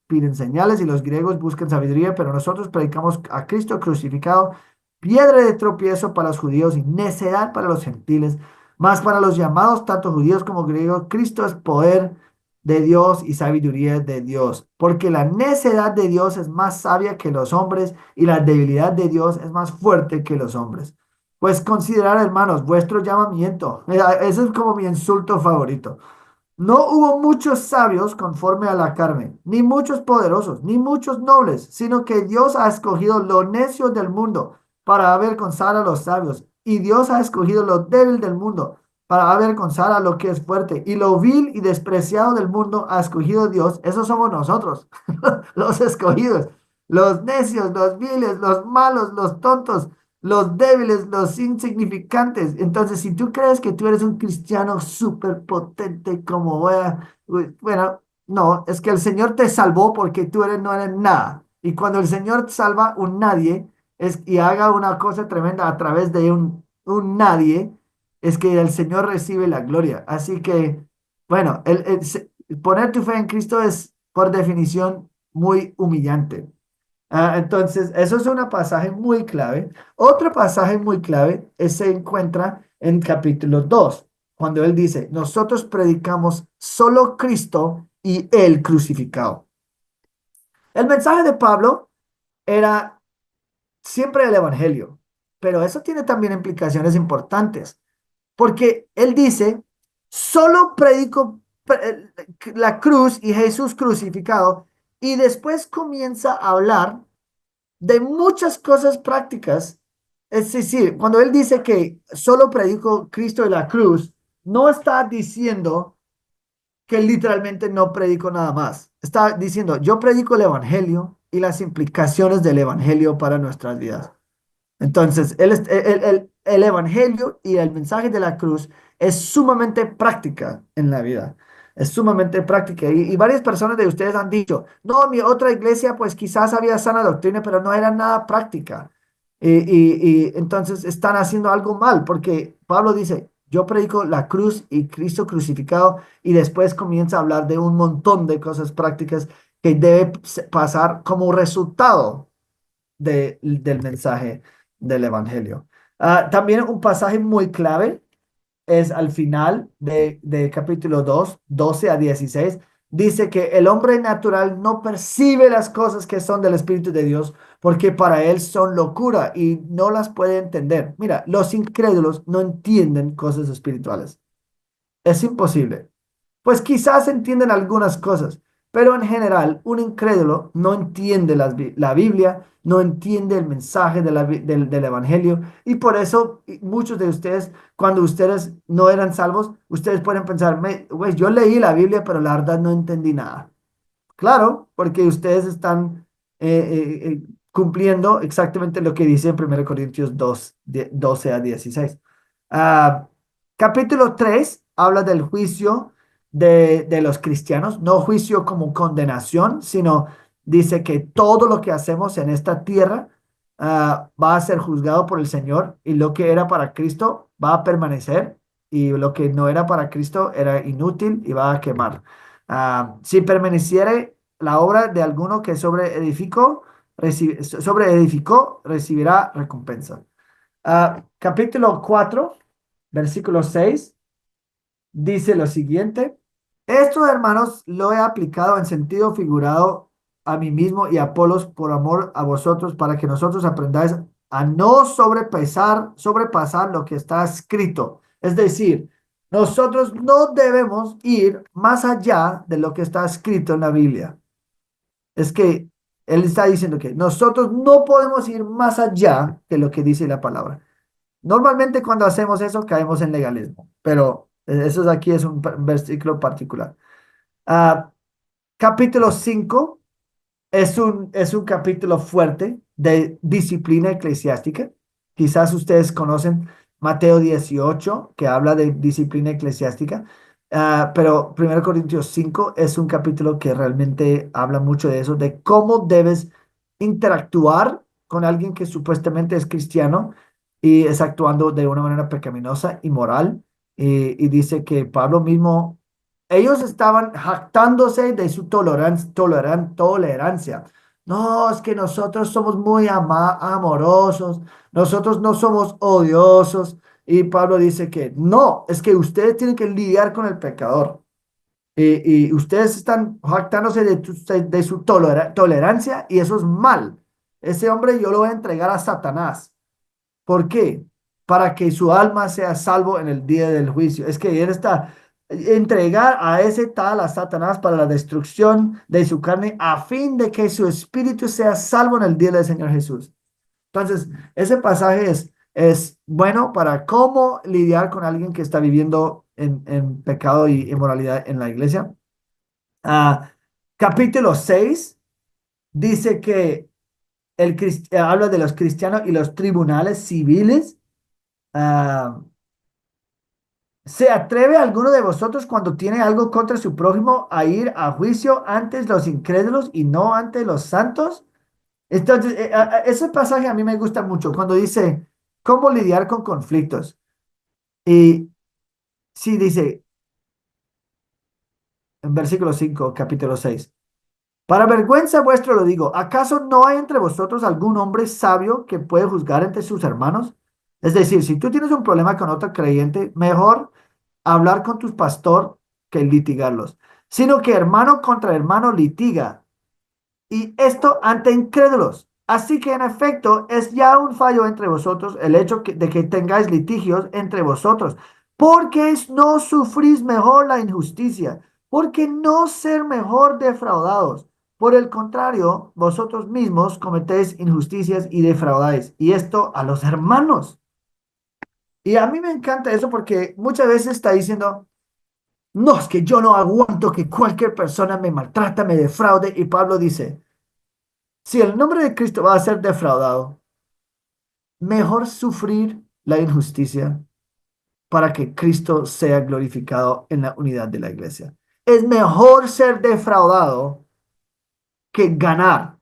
piden señales y los griegos buscan sabiduría, pero nosotros predicamos a Cristo crucificado, piedra de tropiezo para los judíos y necedad para los gentiles. Mas para los llamados, tanto judíos como griegos, Cristo es poder de Dios y sabiduría de Dios. Porque la necedad de Dios es más sabia que los hombres y la debilidad de Dios es más fuerte que los hombres. Pues considerad, hermanos, vuestro llamamiento. Ese es como mi insulto favorito. No hubo muchos sabios conforme a la carne, ni muchos poderosos, ni muchos nobles, sino que Dios ha escogido lo necio del mundo para avergonzar a los sabios, y Dios ha escogido lo débil del mundo para avergonzar a lo que es fuerte, y lo vil y despreciado del mundo ha escogido Dios. Esos somos nosotros, los escogidos, los necios, los viles, los malos, los tontos, los débiles, los insignificantes. Entonces, si tú crees que tú eres un cristiano súper potente, bueno, no, es que el Señor te salvó porque tú no eres nada. Y cuando el Señor salva un nadie y haga una cosa tremenda a través de un nadie, es que el Señor recibe la gloria. Así que, bueno, poner tu fe en Cristo es por definición muy humillante. Entonces, eso es un pasaje muy clave. Otro pasaje muy clave se encuentra en capítulo 2 cuando él dice, nosotros predicamos solo Cristo y el crucificado. El mensaje de Pablo era siempre el Evangelio, pero eso tiene también implicaciones importantes, porque él dice, solo predico la cruz y Jesús crucificado, y después comienza a hablar de muchas cosas prácticas. Es decir, cuando él dice que solo predico Cristo y la cruz, no está diciendo que literalmente no predico nada más. Está diciendo, yo predico el Evangelio y las implicaciones del Evangelio para nuestras vidas. Entonces, el Evangelio y el mensaje de la cruz es sumamente práctica en la vida. Es sumamente práctica. Y varias personas de ustedes han dicho, no, mi otra iglesia pues quizás había sana doctrina, pero no era nada práctica. Y entonces están haciendo algo mal, porque Pablo dice, yo predico la cruz y Cristo crucificado, y después comienza a hablar de un montón de cosas prácticas que debe pasar como resultado del mensaje del Evangelio. También un pasaje muy clave es al final de capítulo 2 12 a 16. Dice que el hombre natural no percibe las cosas que son del Espíritu de Dios porque para él son locura y no las puede entender. Mira, los incrédulos no entienden cosas espirituales. Es imposible. Pues quizás entienden algunas cosas, pero en general un incrédulo no entiende la Biblia, no entiende el mensaje del Evangelio, y por eso muchos de ustedes, cuando ustedes no eran salvos, ustedes pueden pensar, "Güey, yo leí la Biblia, pero la verdad no entendí nada". Claro, porque ustedes están cumpliendo exactamente lo que dice en 1 Corintios 2 12 a 16. Ah, capítulo 3 habla del juicio de los cristianos, no juicio como condenación, sino dice que todo lo que hacemos en esta tierra va a ser juzgado por el Señor, y lo que era para Cristo va a permanecer y lo que no era para Cristo era inútil y va a quemar. Si permaneciere la obra de alguno que sobre edificó, recibirá recompensa. Capítulo 4 versículo 6 dice lo siguiente: esto, hermanos, lo he aplicado en sentido figurado a mí mismo y a Apolos por amor a vosotros, para que nosotros aprendáis a no sobrepasar lo que está escrito. Es decir, nosotros no debemos ir más allá de lo que está escrito en la Biblia. Es que él está diciendo que nosotros no podemos ir más allá de lo que dice la palabra. Normalmente cuando hacemos eso caemos en legalismo, pero eso aquí es un versículo particular. Ah, capítulo 5 es un capítulo fuerte de disciplina eclesiástica. Quizás ustedes conocen Mateo 18, que habla de disciplina eclesiástica, pero 1 Corintios 5 es un capítulo que realmente habla mucho de eso, de cómo debes interactuar con alguien que supuestamente es cristiano y es actuando de una manera pecaminosa y moral. Y dice que Pablo mismo, ellos estaban jactándose de su tolerancia. No, es que nosotros somos muy amorosos, nosotros no somos odiosos. Y Pablo dice que no, es que ustedes tienen que lidiar con el pecador. Y ustedes están jactándose de su tolerancia, y eso es mal. Ese hombre yo lo voy a entregar a Satanás. ¿Por qué? Para que su alma sea salvo en el día del juicio. Es que él está entregar a ese tal a Satanás para la destrucción de su carne, a fin de que su espíritu sea salvo en el día del Señor Jesús. Entonces, ese pasaje es bueno para cómo lidiar con alguien que está viviendo en pecado y inmoralidad en la iglesia. Ah, capítulo 6 dice que habla de los cristianos y los tribunales civiles. Ah, ¿Se atreve alguno de vosotros, cuando tiene algo contra su prójimo, a ir a juicio antes los incrédulos y no ante los santos? Entonces, ese pasaje a mí me gusta mucho cuando dice, ¿cómo lidiar con conflictos? Y sí dice, en versículo 5 capítulo 6. Para vergüenza vuestra lo digo, ¿acaso no hay entre vosotros algún hombre sabio que puede juzgar entre sus hermanos? Es decir, si tú tienes un problema con otro creyente, mejor hablar con tu pastor que litigarlos, sino que hermano contra hermano litiga, y esto ante incrédulos. Así que en efecto es ya un fallo entre vosotros el hecho de que tengáis litigios entre vosotros, porque no sufrís mejor la injusticia, porque no ser mejor defraudados. Por el contrario, vosotros mismos cometéis injusticias y defraudáis, y esto a los hermanos. Y a mí me encanta eso porque muchas veces está diciendo, no, es que yo no aguanto que cualquier persona me maltrata, me defraude, y Pablo dice, si el nombre de Cristo va a ser defraudado, mejor sufrir la injusticia para que Cristo sea glorificado en la unidad de la iglesia. Es mejor ser defraudado que ganar.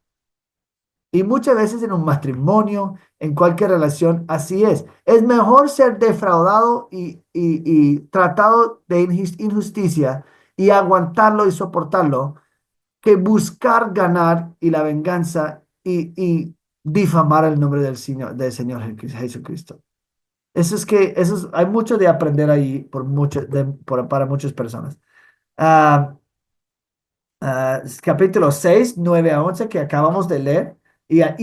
Y muchas veces en un matrimonio, en cualquier relación, así es. Es mejor ser defraudado y tratado de injusticia y aguantarlo y soportarlo que buscar ganar y la venganza y difamar el nombre del Señor Jesucristo. Hay mucho de aprender ahí para muchas personas. Ah, capítulo 6 9 a 11 que acabamos de leer. Y a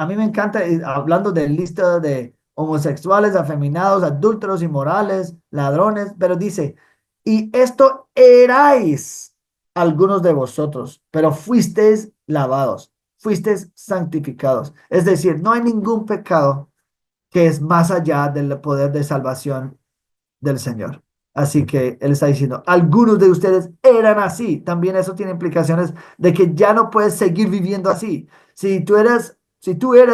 mí me encanta, hablando de lista de homosexuales, afeminados, adúlteros, inmorales, ladrones, pero dice, y esto erais algunos de vosotros, pero fuisteis lavados, fuisteis santificados. Es decir, no hay ningún pecado que es más allá del poder de salvación del Señor. Así que Él está diciendo, algunos de ustedes eran así. También eso tiene implicaciones de que ya no puedes seguir viviendo así. Si tú eres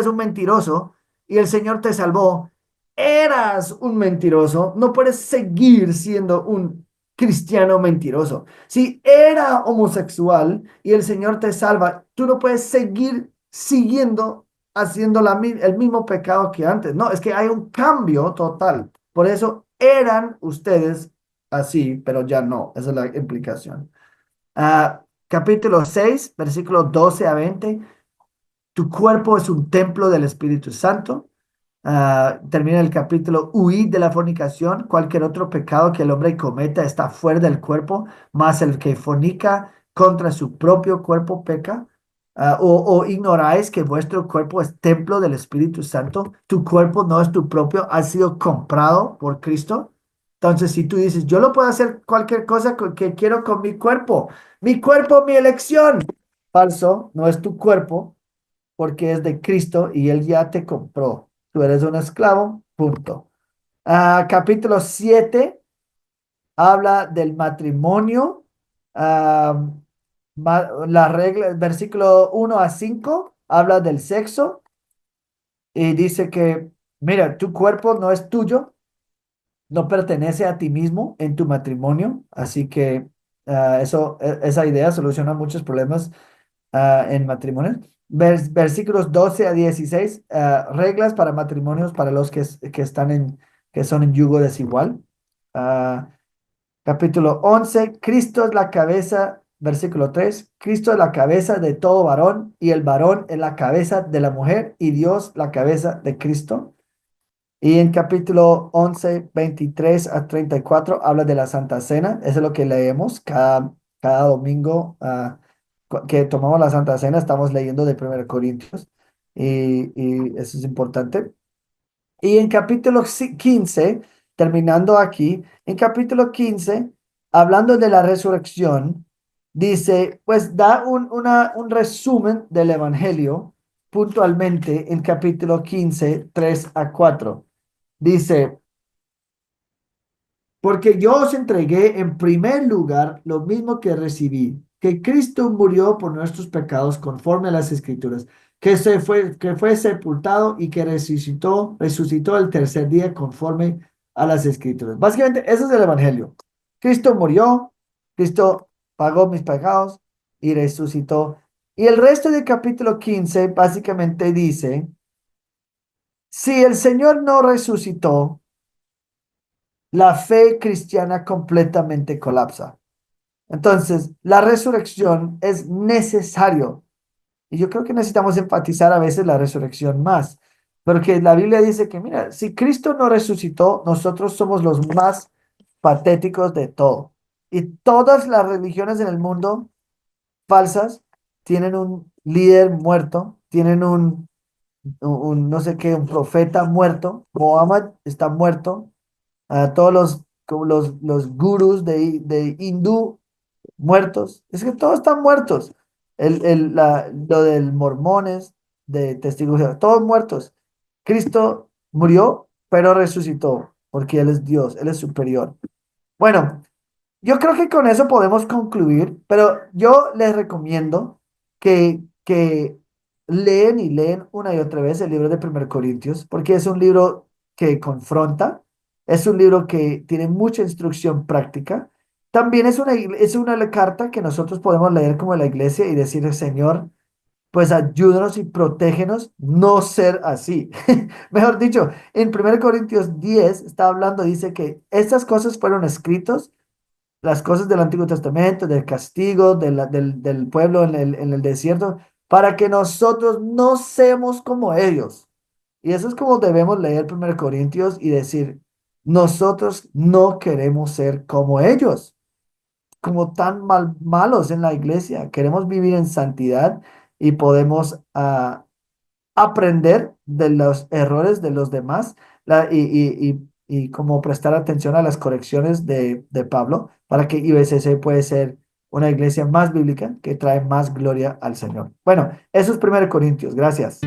un mentiroso y el Señor te salvó, eras un mentiroso, no puedes seguir siendo un cristiano mentiroso. Si era homosexual y el Señor te salva, tú no puedes seguir siguiendo haciendo el mismo pecado que antes. No, es que hay un cambio total. Por eso eran ustedes así, pero ya no. Esa es la implicación. Capítulo 6 versículos 12 a 20. Tu cuerpo es un templo del Espíritu Santo. Termina el capítulo, huid de la fornicación. Cualquier otro pecado que el hombre cometa está fuera del cuerpo, más el que fornica contra su propio cuerpo peca. O ignoráis que vuestro cuerpo es templo del Espíritu Santo. Tu cuerpo no es tu propio, ha sido comprado por Cristo. Entonces, si tú dices, yo lo puedo hacer cualquier cosa que quiero con mi cuerpo, mi elección. Falso, no es tu cuerpo porque es de Cristo y Él ya te compró. Tú eres un esclavo, punto. Capítulo 7 habla del matrimonio. Ah, la regla, versículo 1 a 5 habla del sexo y dice que, mira, tu cuerpo no es tuyo, no pertenece a ti mismo en tu matrimonio, así que esa idea soluciona muchos problemas en matrimonios. Versículos 12 a 16, reglas para matrimonios para los que son en yugo desigual. Ah, capítulo 11, Cristo es la cabeza, versículo 3, Cristo es la cabeza de todo varón y el varón es la cabeza de la mujer y Dios la cabeza de Cristo. Y en capítulo 11 23 a 34 habla de la Santa Cena. Eso es lo que leemos cada domingo que tomamos la Santa Cena. Estamos leyendo de 1 Corintios y eso es importante. Y en capítulo 15, terminando aquí, en capítulo 15 hablando de la resurrección, dice, pues da un resumen del Evangelio puntualmente en capítulo 15 3 a 4. Dice, porque yo os entregué en primer lugar lo mismo que recibí, que Cristo murió por nuestros pecados conforme a las Escrituras, que fue sepultado y que resucitó el tercer día conforme a las Escrituras. Básicamente, ese es el Evangelio. Cristo murió, Cristo pagó mis pecados y resucitó. Y el resto del capítulo 15 básicamente dice, si el Señor no resucitó, la fe cristiana completamente colapsa. Entonces, la resurrección es necesario. Y yo creo que necesitamos enfatizar a veces la resurrección más. Porque la Biblia dice que, mira, si Cristo no resucitó, nosotros somos los más patéticos de todo. Y todas las religiones en el mundo falsas tienen un líder muerto, tienen no sé qué, un profeta muerto. Muhammad está muerto. Todos como los gurús de hindú muertos. Es que todos están muertos. Lo del mormones, de testigos, de Jehová, todos muertos. Cristo murió, pero resucitó, porque Él es Dios, Él es superior. Bueno, yo creo que con eso podemos concluir, pero yo les recomiendo que leen y leen una y otra vez el libro de Primer Corintios, porque es un libro que confronta, es un libro que tiene mucha instrucción práctica. También es una carta que nosotros podemos leer como la iglesia y decir, Señor, pues ayúdanos y protégenos no ser así. Mejor dicho, en 1 Corintios 10 está hablando, dice que estas cosas fueron escritos, las cosas del Antiguo Testamento, del castigo del pueblo en el desierto, para que nosotros no seamos como ellos. Y eso es como debemos leer 1 Corintios y decir, nosotros no queremos ser como ellos, como tan malos en la iglesia. Queremos vivir en santidad y podemos aprender de los errores de los demás y como prestar atención a las correcciones de Pablo para que IBCC puede ser una iglesia más bíblica que trae más gloria al Señor. Bueno, eso es 1 Corintios. Gracias.